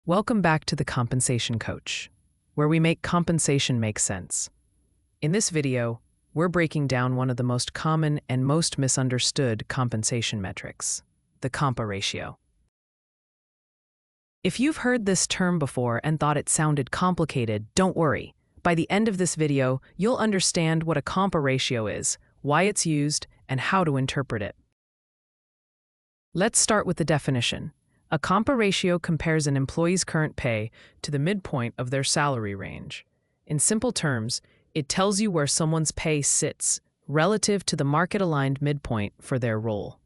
Welcome back to the Compensation Coach, where we make compensation make sense. In this video, we're breaking down one of the most common and most misunderstood compensation metrics, the Compa-ratio. If you've heard this term before and thought it sounded complicated, don't worry. By the end of this video, you'll understand what a Compa-ratio is, why it's used, and how to interpret it. Let's start with the definition. A Compa-ratio compares an employee's current pay to the midpoint of their salary range. In simple terms, it tells you where someone's pay sits relative to the market-aligned midpoint for their role.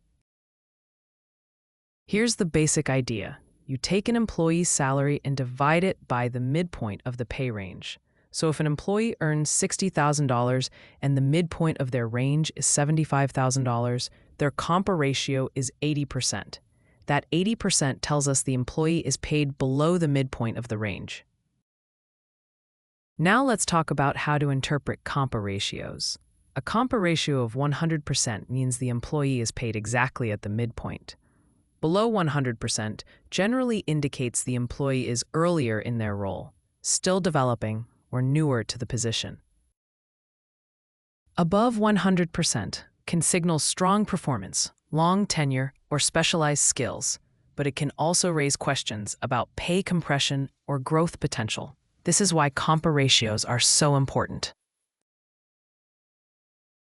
Here's the basic idea. You take an employee's salary and divide it by the midpoint of the pay range. So if an employee earns $60,000 and the midpoint of their range is $75,000, their Compa-ratio is 80%. That 80% tells us the employee is paid below the midpoint of the range. Now let's talk about how to interpret Compa-ratios. A Compa-ratio of 100% means the employee is paid exactly at the midpoint. Below 100% generally indicates the employee is earlier in their role, still developing, or newer to the position. Above 100% can signal strong performance, long tenure, or specialized skills, but it can also raise questions about pay compression or growth potential. This is why Compa-ratios are so important.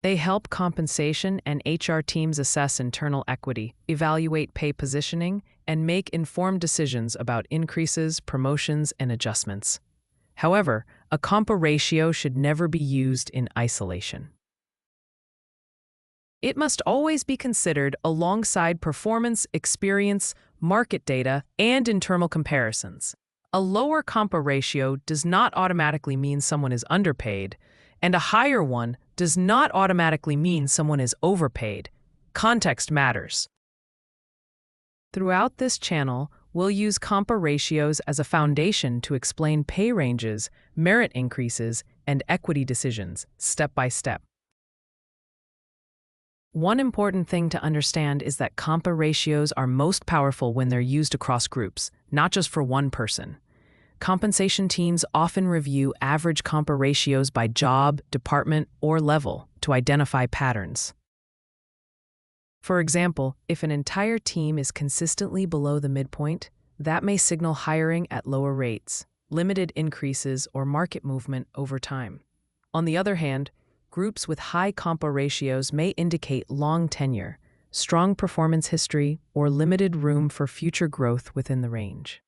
They help compensation and HR teams assess internal equity, evaluate pay positioning, and make informed decisions about increases, promotions, and adjustments. However, a Compa-ratio should never be used in isolation. It must always be considered alongside performance, experience, market data, and internal comparisons. A lower Compa-ratio does not automatically mean someone is underpaid, and a higher one does not automatically mean someone is overpaid. Context matters. Throughout this channel, we'll use Compa-ratios as a foundation to explain pay ranges, merit increases, and equity decisions, step by step. One important thing to understand is that Compa-ratios are most powerful when they're used across groups, not just for one person. Compensation teams often review average Compa-ratios by job, department, or level to identify patterns. For example, if an entire team is consistently below the midpoint, that may signal hiring at lower rates, limited increases, or market movement over time. On the other hand, groups with high Compa-ratios may indicate long tenure, strong performance history, or limited room for future growth within the range.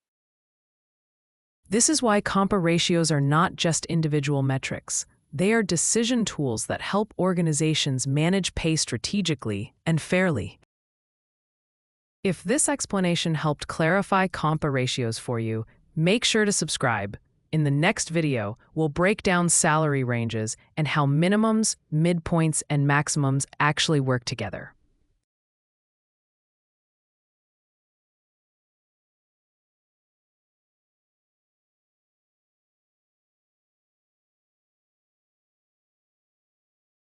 This is why Compa-ratios are not just individual metrics. They are decision tools that help organizations manage pay strategically and fairly. If this explanation helped clarify Compa-ratios for you, make sure to subscribe. In the next video, we'll break down salary ranges and how minimums, midpoints, and maximums actually work together.